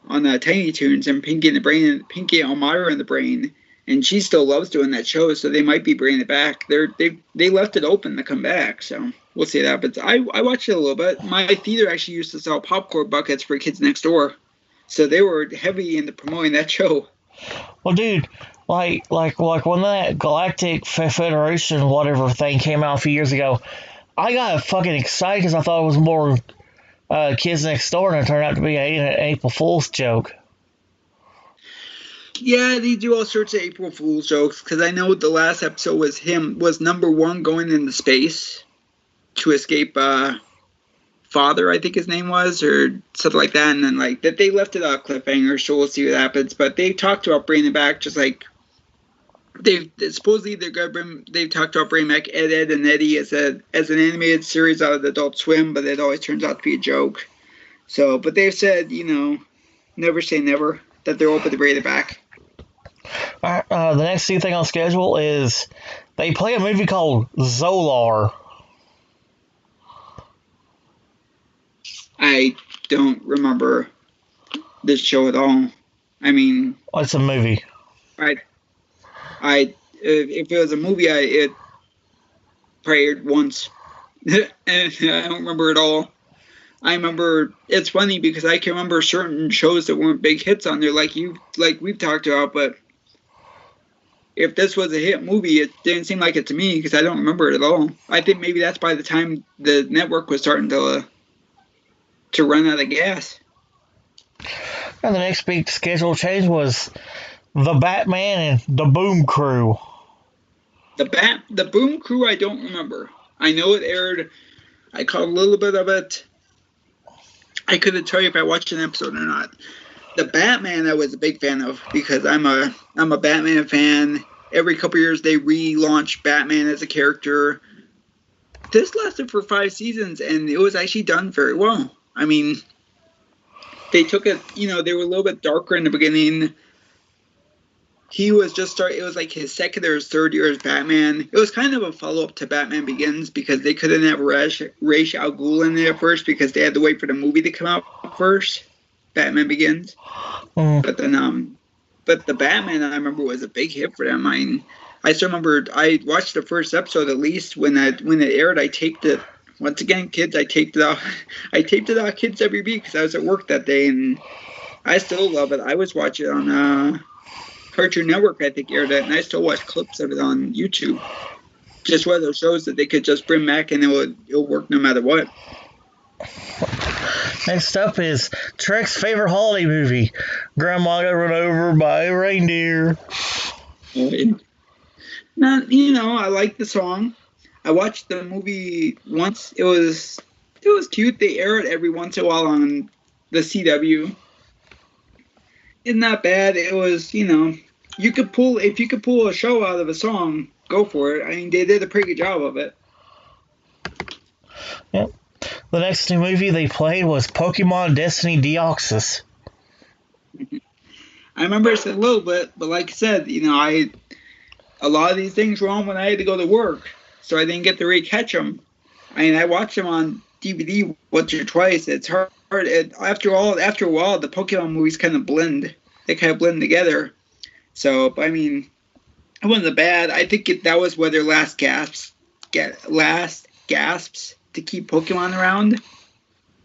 on Tiny Toons and Pinky and Elmira in the Brain. And she still loves doing that show, so they might be bringing it back. They left it open to come back, so we'll see what happens. I watched it a little bit. My theater actually used to sell popcorn buckets for Kids Next Door, so they were heavy into promoting that show.
Well, dude, like when that Galactic Federation whatever thing came out a few years ago, I got fucking excited because I thought it was more Kids Next Door, and it turned out to be an April Fool's joke.
Yeah, they do all sorts of April Fool's jokes, because I know the last episode was number 1 going into space to escape Father, I think his name was, or something like that, and then that they left it on a cliffhanger, so we'll see what happens. But they talked about bringing it back, just like they've talked about bringing back Ed, and Eddie as an animated series out of Adult Swim, but it always turns out to be a joke. So, but they've said, never say never, that they're open to bring it back.
The next thing on schedule is they play a movie called Zolar.
I don't remember this show at all. I mean,
it's a movie.
If it was a movie, it probably aired once, and I don't remember it all. I remember, it's funny because I can remember certain shows that weren't big hits on there, like we've talked about, but if this was a hit movie, it didn't seem like it to me because I don't remember it at all. I think maybe that's by the time the network was starting to run out of gas.
And the next big schedule change was The Batman and the Boom Crew.
The Boom Crew, I don't remember. I know it aired. I caught a little bit of it. I couldn't tell you if I watched an episode or not. The Batman I was a big fan of because I'm a Batman fan. Every couple years they relaunch Batman as a character. This lasted for 5 seasons and it was actually done very well. I mean, they took it, they were a little bit darker in the beginning. He was just it was like his second or his third year as Batman. It was kind of a follow-up to Batman Begins because they couldn't have Ra's al Ghul in there first because they had to wait for the movie to come out first, Batman Begins. But then, but the Batman, I remember, was a big hit for them. I still remember I watched the first episode at least when it aired. I taped it. Once again, kids, I taped it off. I taped it off Kids WB because I was at work that day, and I still love it. I was watching it on Cartoon Network, I think, aired it, and I still watch clips of it on YouTube. Just one of those shows that they could just bring back and it'll work no matter what.
Next up is Trek's favorite holiday movie, Grandma Got Run Over by a Reindeer.
Now, I like the song. I watched the movie once. It was cute. They air it every once in a while on the CW. It's not bad. It was, if you could pull a show out of a song, go for it. I mean, they did a pretty good job of it.
Yep. The next new movie they played was Pokemon Destiny Deoxys.
I remember it's a little bit, but like I said, a lot of these things were on when I had to go to work, so I didn't get to really catch them. I mean, I watched them on DVD once or twice. It's hard. After a while, the Pokemon movies kind of blend. They kind of blend together. So, I mean, it wasn't bad. I think that was one of their last gasps to keep Pokemon around,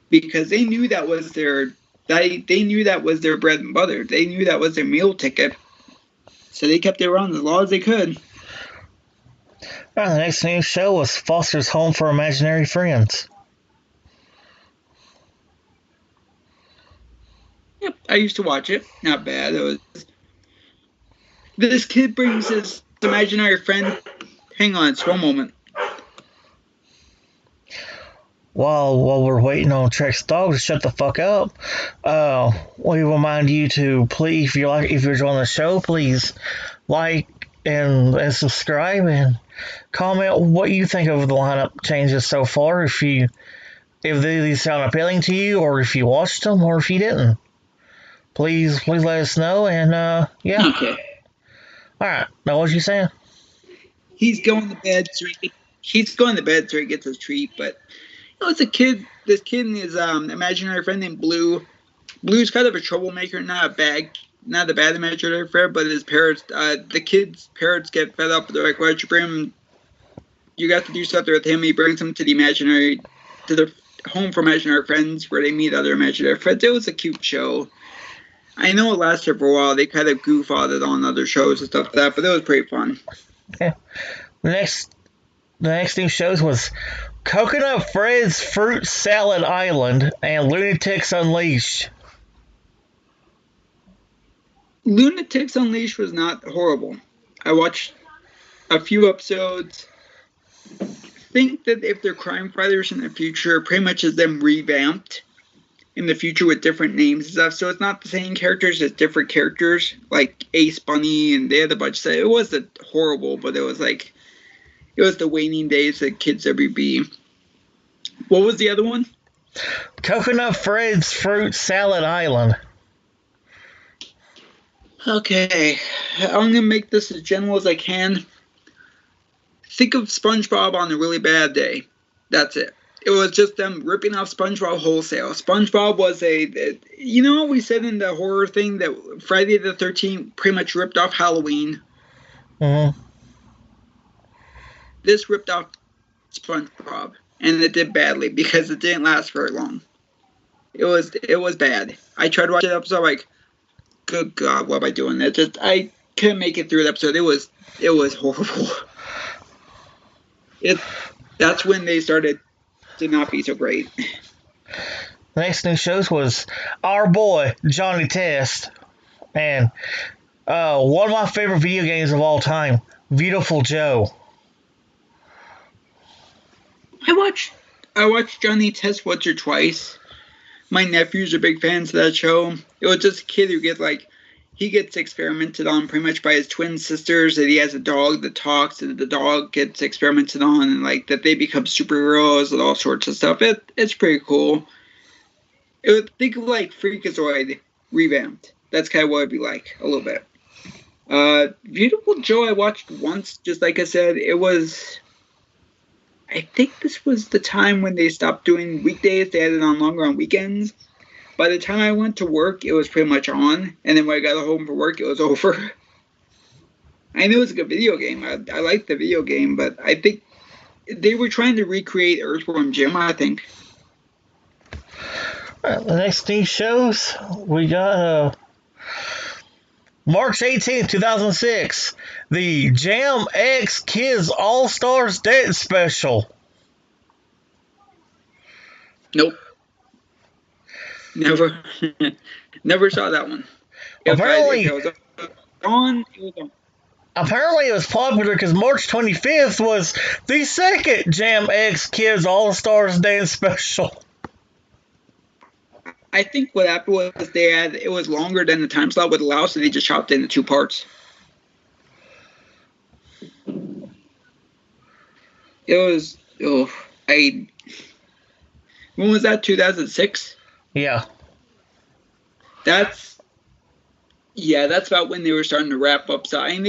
because they knew that was their bread and butter. They knew that was their meal ticket. So they kept it around as long as they could.
The next new show was Foster's Home for Imaginary Friends.
Yep, I used to watch it. Not bad. This kid brings his imaginary friend. Hang on, just one moment.
While we're waiting on Trek's dog to shut the fuck up, we remind you to please, if you're enjoying the show, please like and subscribe and comment what you think of the lineup changes so far. If these sound appealing to you, or if you watched them, or if you didn't, please let us know. And yeah. Okay. All right. Now, what you saying?
He's going to bed, so he gets his treat, but. It's a kid. This kid and his imaginary friend named Blue. Blue's kind of a troublemaker, not a bad imaginary friend, but his parents, the kid's parents get fed up. They're like, "Why don't you bring him? You got to do something with him." He brings them to the home for imaginary friends, where they meet other imaginary friends. It was a cute show. I know it lasted for a while. They kind of goof on it on other shows and stuff like that, but it was pretty fun.
Okay. The next new shows was Coconut Fred's Fruit Salad Island and Lunatics Unleashed.
Lunatics Unleashed was not horrible. I watched a few episodes. Think that if they're crime fighters in the future, pretty much is them revamped in the future with different names and stuff. So it's not the same characters, it's different characters, like Ace Bunny, and they had a bunch of stuff. It wasn't horrible, but it was the waning days of Kids WB. What was the other one?
Coconut Fred's Fruit Salad Island.
Okay, I'm going to make this as general as I can. Think of SpongeBob on a really bad day. That's it. It was just them ripping off SpongeBob wholesale. SpongeBob was we said in the horror thing that Friday the 13th pretty much ripped off Halloween.
Mm-hmm.
This ripped off SpongeBob, and it did badly because it didn't last very long. It was bad. I tried to watch the episode, like, good God, what am I doing? I couldn't make it through the episode. It was horrible. That's when they started to not be so great.
The next new shows was Our Boy Johnny Test and one of my favorite video games of all time, Beautiful Joe.
I watched Johnny Test once or twice. My nephews are big fans of that show. It was just a kid who gets experimented on pretty much by his twin sisters, that he has a dog that talks, and the dog gets experimented on, and like that they become superheroes and all sorts of stuff. It's pretty cool. It would think of like Freakazoid revamped. That's kind of what it'd be like a little bit. Beautiful Joe I watched once, just like I said. It was, I think this was the time when they stopped doing weekdays. They had it on longer on weekends. By the time I went to work, it was pretty much on. And then when I got home from work, it was over. I know it's a good video game. I liked the video game, but I think they were trying to recreate Earthworm Jim, I think.
The next new shows, we got March 18th, 2006, the Jam X Kids All-Stars Dance Special.
Nope. Never saw that one.
Apparently,
it was on.
Apparently it was popular because March 25th was the second Jam X Kids All-Stars Dance Special.
I think what happened was it was longer than the time slot would allow, so they just chopped it into 2 parts. It was, when was that, 2006?
Yeah.
That's about when they were starting to wrap up. So and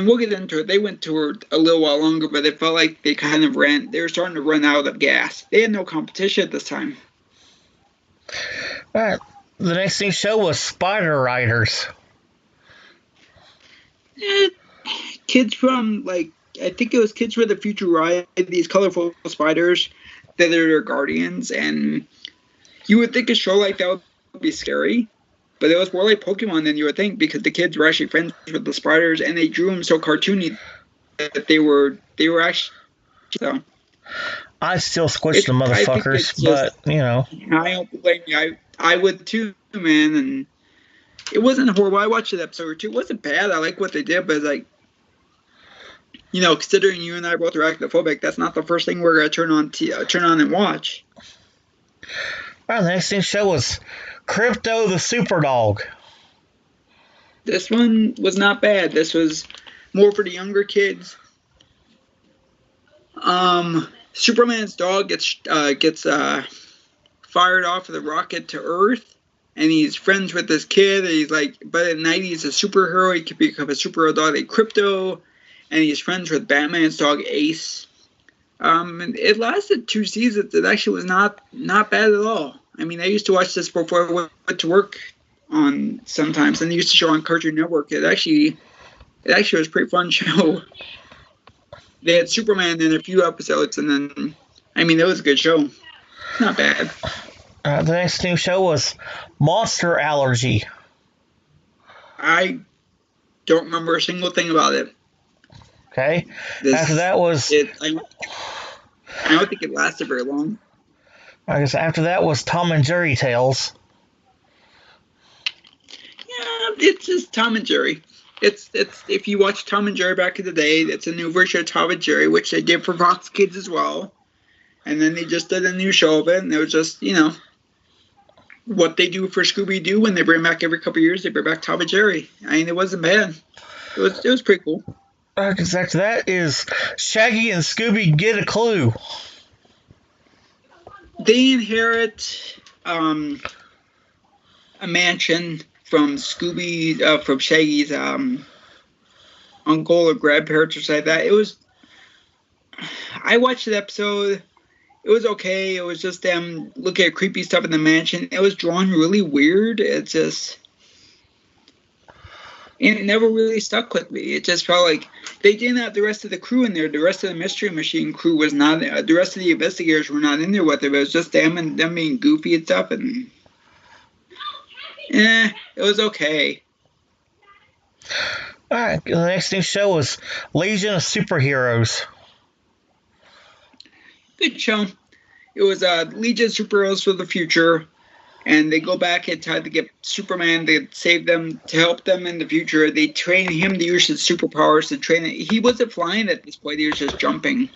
we'll get into it. They went to a little while longer, but it felt like they were starting to run out of gas. They had no competition at this time.
All right. The next new show was Spider Riders.
Kids from, I think it was Kids for the Future ride these colorful spiders that are their guardians, and you would think a show like that would be scary, but it was more like Pokemon than you would think, because the kids were actually friends with the spiders, and they drew them so cartoony that they were actually. So
I still squish the motherfuckers, but you know.
I don't blame you. I would too, man, and it wasn't horrible. I watched an episode or two. It wasn't bad. I like what they did, but it's considering you and I both are arachnophobic, that's not the first thing we're gonna turn on and watch.
Well, the next new show was Crypto the Super Dog.
This one was not bad. This was more for the younger kids. Superman's dog gets fired off of the rocket to Earth, and he's friends with this kid. And he's but at night he's a superhero. He can become a superhero dog like Crypto, and he's friends with Batman's dog Ace. And it lasted 2 seasons. It actually was not bad at all. I mean, I used to watch this before I went to work on sometimes, and they used to show on Cartoon Network. It actually was a pretty fun show. They had Superman in a few episodes, and then, it was a good show. Not bad.
The next new show was Monster Allergy.
I don't remember a single thing about it.
Okay. After that was...
I don't think it lasted very long.
I guess after that was Tom and Jerry Tales.
Yeah, it's just Tom and Jerry. It's if you watch Tom and Jerry back in the day, it's a new version of Tom and Jerry, which they did for Fox Kids as well. And then they just did a new show of it, and it was just, what they do for Scooby-Doo when they bring back every couple of years, they bring back Tom and Jerry. It wasn't bad. It was pretty cool.
After that is Shaggy and Scooby Get a Clue.
They inherit a mansion from from Shaggy's uncle or grandparents or something like that. I watched the episode. It was okay. It was just them looking at creepy stuff in the mansion. It was drawn really weird. It never really stuck with me. It just felt like they didn't have the rest of the crew in there. The rest of the Mystery Machine crew was not. The rest of the investigators were not in there with it. It was just them and them being goofy and stuff. And it was okay.
All right. The next new show was Legion of Superheroes.
Good show. It was Legion of Superheroes for the future, and they go back in time to get Superman to save them, to help them in the future. They train him to use his superpowers to train it. He wasn't flying at this point; he was just jumping.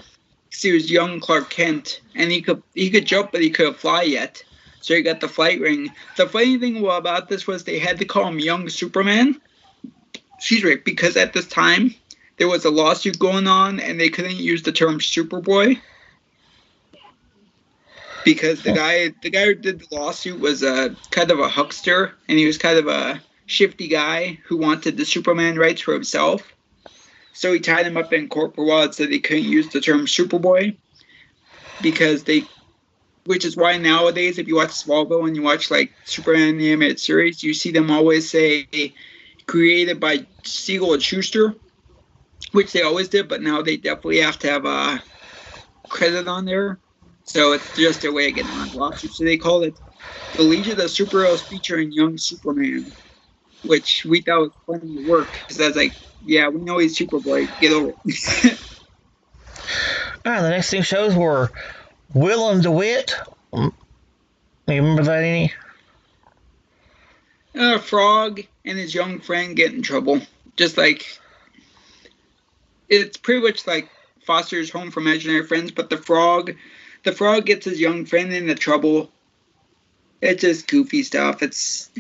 He was young Clark Kent, and he could jump, but he couldn't fly yet. So he got the flight ring. The funny thing about this was they had to call him Young Superman. Excuse me, because at this time there was a lawsuit going on, and they couldn't use the term Superboy. because the guy who did the lawsuit was a kind of a huckster, and he was kind of a shifty guy who wanted the Superman rights for himself. So he tied him up in court for a while and said he couldn't use the term Superboy which is why nowadays if you watch Smallville and you watch like Superman the animated series, you see them always say created by Siegel and Schuster, which they always did, but now they definitely have to have a credit on there. So it's just a way of getting on the lawsuit. So they call it the Legion of Superheroes featuring Young Superman, which we thought was funny to work because I was like, yeah, we know he's Superboy. Get over it.
The next two shows were Will and DeWitt. You remember that any?
Frog and his young friend get in trouble. Just like, it's pretty much like Foster's Home for Imaginary Friends, but the frog gets his young friend into trouble. It's just goofy stuff. It's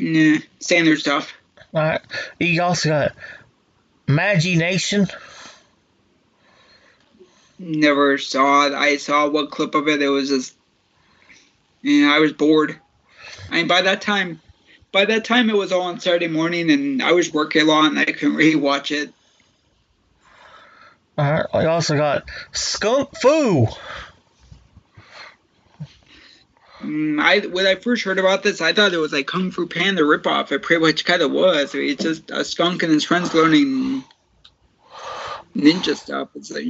standard stuff.
Alright. You also got Imagination.
Never saw it. I saw one clip of it. It was just, I was bored. I mean, by that time it was all on Saturday morning, and I was working a lot, and I couldn't really watch it.
Alright. We also got Skunk Fu.
When I first heard about this, I thought it was like Kung Fu Panda ripoff. It pretty much kind of was. I mean, it's just a skunk and his friends learning ninja stuff. It's like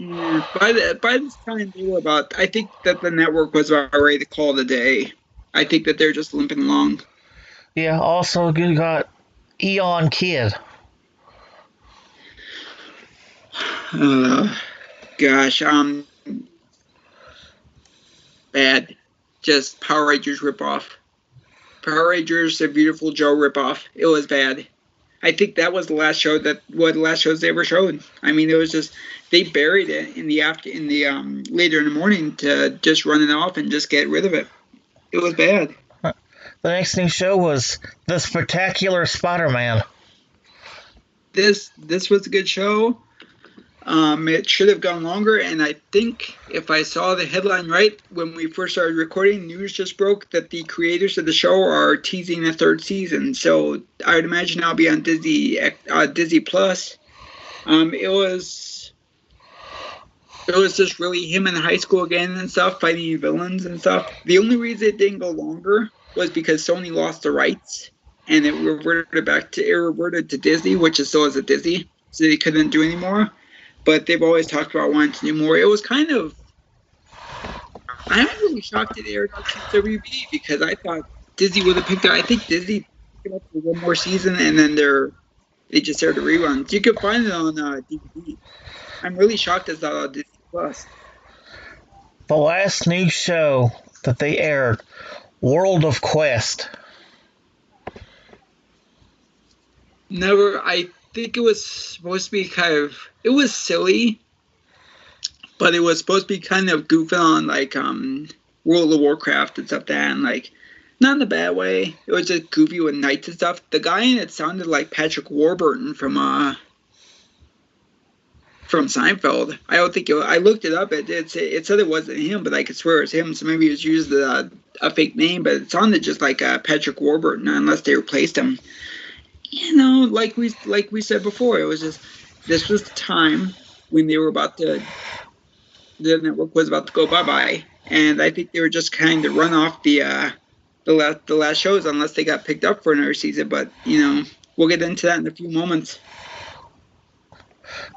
by this time they were about. I think that the network was about ready to call it a day. I think that they're just limping along.
Yeah. Also, you got Eon Kid.
Gosh, bad. Just Power Rangers ripoff. Power Rangers, the Beautiful Joe ripoff. It was bad. I think that was the last show one of the last shows they ever showed. I mean, it was just they buried it in the later in the morning to just run it off and just get rid of it. It was bad.
The next new show was The Spectacular Spider-Man.
This was a good show. It should have gone longer, and I think if I saw the headline right when we first started recording, news just broke that the creators of the show are teasing a third season. So I would imagine I'll be on Disney Plus. It was just really him in high school again and stuff, fighting villains and stuff. The only reason it didn't go longer was because Sony lost the rights, and it reverted to Disney, which is still as a Disney, so they couldn't do anymore. But they've always talked about wanting to do more. It was kind of... I'm really shocked it aired on WB because I thought Disney would have picked it. I think Disney picked it up for one more season, and then they just aired the reruns. You can find it on DVD. I'm really shocked it's not on Disney Plus.
The last new show that they aired, World of Quest.
Never... I think it was supposed to be it was silly, but it was supposed to be kind of goofing on like World of Warcraft and stuff like that, and like not in a bad way. It was just goofy with knights and stuff. The guy in it sounded like Patrick Warburton from Seinfeld. I don't think I looked it up. It said it wasn't him, but I could swear it's him. So maybe it was used a fake name, but it sounded just like Patrick Warburton, unless they replaced him. Like we said before, it was just this was the time when the network was about to go bye-bye, and I think they were just kind of run off the last shows unless they got picked up for another season. But we'll get into that in a few moments.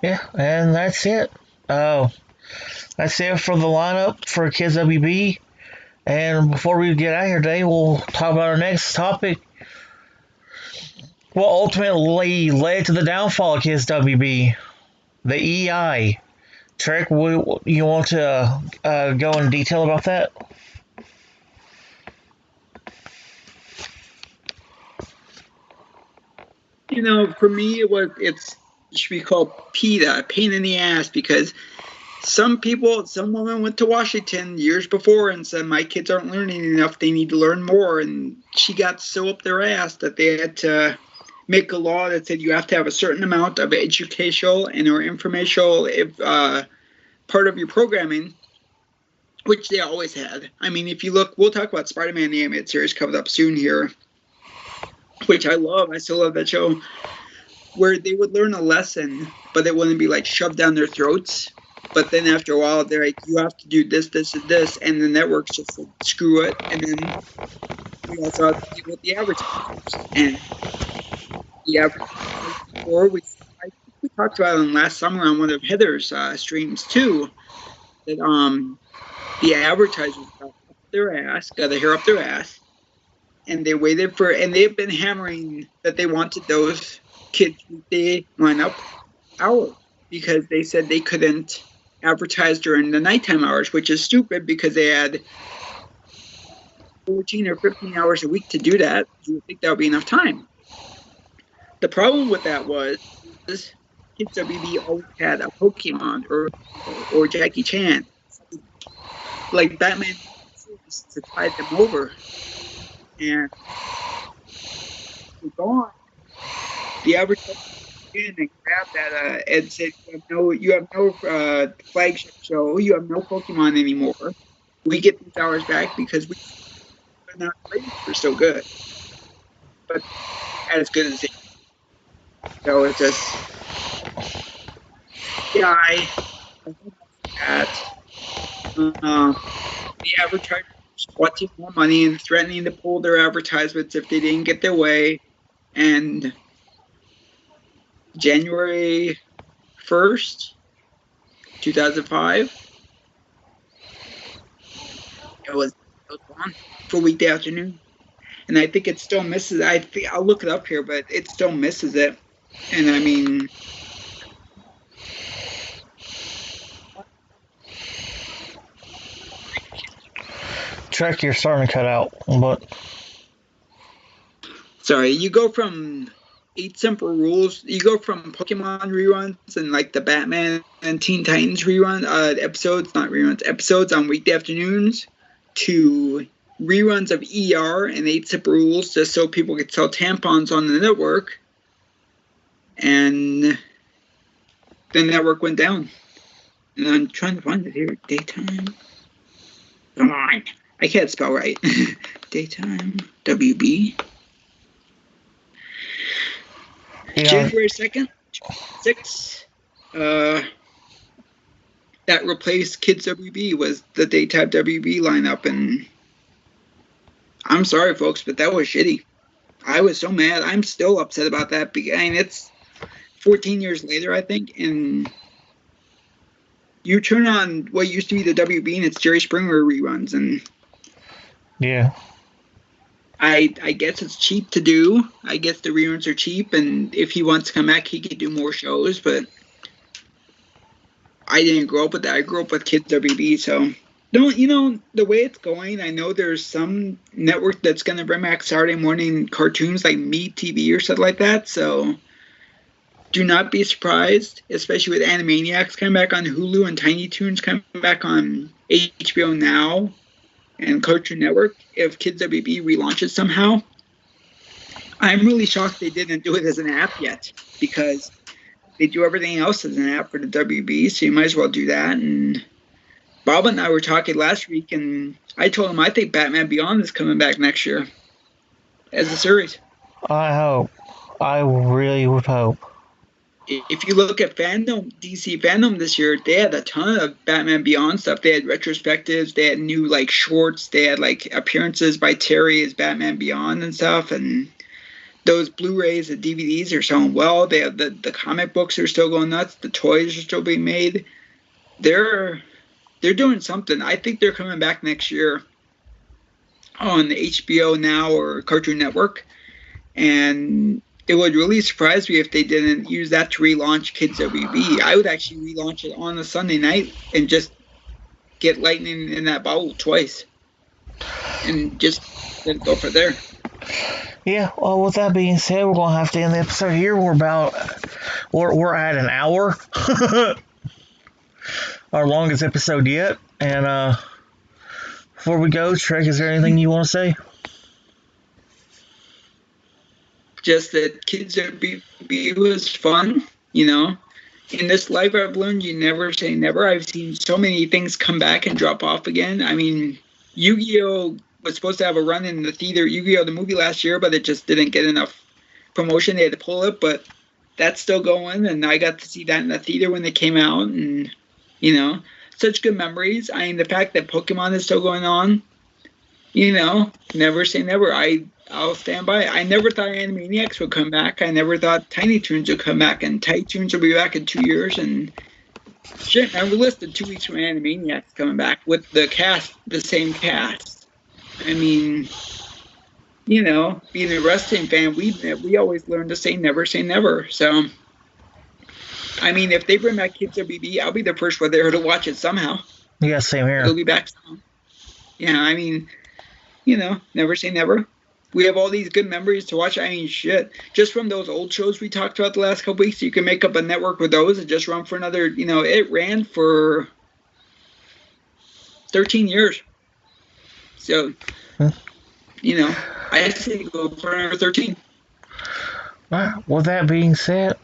Yeah, and that's it. That's it for the lineup for Kids WB. And before we get out of here today, we'll talk about our next topic. What ultimately led to the downfall of Kids WB? The EI. Trek, you want to go in detail about that?
For me, it should be called PETA, pain in the ass, because some woman went to Washington years before and said, my kids aren't learning enough, they need to learn more, and she got so up their ass that they had to make a law that said you have to have a certain amount of educational and or informational part of your programming, which they always had. I mean, if you look, we'll talk about Spider-Man the animated series coming up soon here, which I love. I still love that show, where they would learn a lesson, but it wouldn't be like shoved down their throats. But then after a while, they're like, you have to do this, this, and this, and the networks just like, screw it. And then we also have to deal with the advertisers. And the advertisers before, I think we talked about it last summer on one of Heather's streams too, that the advertisers got their hair up their ass, and they waited for, and they've been hammering that they wanted those kids weekday lineup hours because they said they couldn't advertise during the nighttime hours, which is stupid because they had 14 or 15 hours a week to do that. You would think that would be enough time. The problem with that was Kids WB always had a Pokemon or Jackie Chan, like Batman, to tide them over. And we're gone. The advertiser came in and grabbed that and said, "You have no flagship show. You have no Pokemon anymore. We get these hours back because we're not ratings were so good, but as good as it." So it's just, yeah, I think that the advertisers wanting more money and threatening to pull their advertisements if they didn't get their way. And January 1st, 2005, it was on for weekday afternoon. And I think it still misses. I'll look it up here, but it still misses it. And I mean,
Trek, you're starting to cut out, but
sorry, you go from 8 Simple Rules, you go from Pokemon reruns and like the Batman and Teen Titans episodes on weekday afternoons to reruns of ER and 8 Simple Rules just so people could sell tampons on the network. And the network went down. And I'm trying to find it here. Daytime. Come on. I can't spell right. Daytime. WB. Yeah. January 2nd, 6. That replaced Kids WB was the Daytime WB lineup. And I'm sorry, folks, but that was shitty. I was so mad. I'm still upset about that. I mean, it's 14 years later, I think, and you turn on what used to be the WB and it's Jerry Springer reruns, and
yeah,
I guess it's cheap to do. I guess the reruns are cheap, and if he wants to come back, he could do more shows, but I didn't grow up with that. I grew up with Kids WB, so the way it's going, I know there's some network that's going to bring back Saturday morning cartoons like Me TV or something like that, so do not be surprised, especially with Animaniacs coming back on Hulu and Tiny Toons coming back on HBO Now and Cartoon Network, if Kids WB relaunches somehow. I'm really shocked they didn't do it as an app yet, because they do everything else as an app for the WB, so you might as well do that. And Bob and I were talking last week, and I told him I think Batman Beyond is coming back next year as a series.
I hope. I really would hope.
If you look at fandom, DC fandom this year, they had a ton of Batman Beyond stuff. They had retrospectives, they had new like shorts, they had like appearances by Terry as Batman Beyond and stuff. And those Blu-rays and DVDs are selling well. They have the comic books are still going nuts. The toys are still being made. They're doing something. I think they're coming back next year on HBO Now or Cartoon Network, and it would really surprise me if they didn't use that to relaunch Kids WB. I would actually relaunch it on a Sunday night and just get lightning in that bottle twice and just let it go for there.
Yeah, well, with that being said, we're going to have to end the episode here. We're at an hour. Our longest episode yet. And before we go, Trek, is there anything you want to say?
Just that Kids WB was fun, in this life I've learned, you never say never. I've seen so many things come back and drop off again. I mean, Yu-Gi-Oh was supposed to have a run in the theater, Yu-Gi-Oh the movie last year, but it just didn't get enough promotion. They had to pull it, but that's still going, and I got to see that in the theater when they came out, and you know, such good memories. I mean, the fact that Pokemon is still going on, never say never. I'll stand by it. I never thought Animaniacs would come back. I never thought Tiny Toons would come back, and Tiny Toons will be back in 2 years. And shit, I listed 2 weeks from Animaniacs coming back with the cast, the same cast. I mean, being a wrestling fan, we always learn to say never. So, I mean, if they bring back Kids WB, I'll be the first one there to watch it somehow.
Yeah, same here.
It'll be back somehow. Yeah, I mean, never say never. We have all these good memories to watch. I mean, shit. Just from those old shows we talked about the last couple weeks, you can make up a network with those and just run for another, it ran for 13 years. So, I say go for another 13.
With that being said,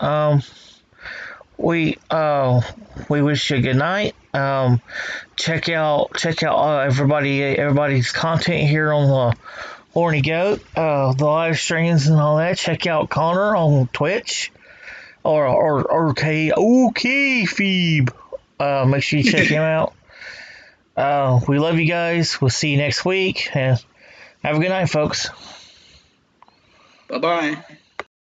we wish you a good night. Check out everybody's content here on the Horny Goat, the live streams and all that. Check out Connor on Twitch or Phoebe. Make sure you check him out. We love you guys. We'll see you next week, and have a good night, folks.
Bye-bye.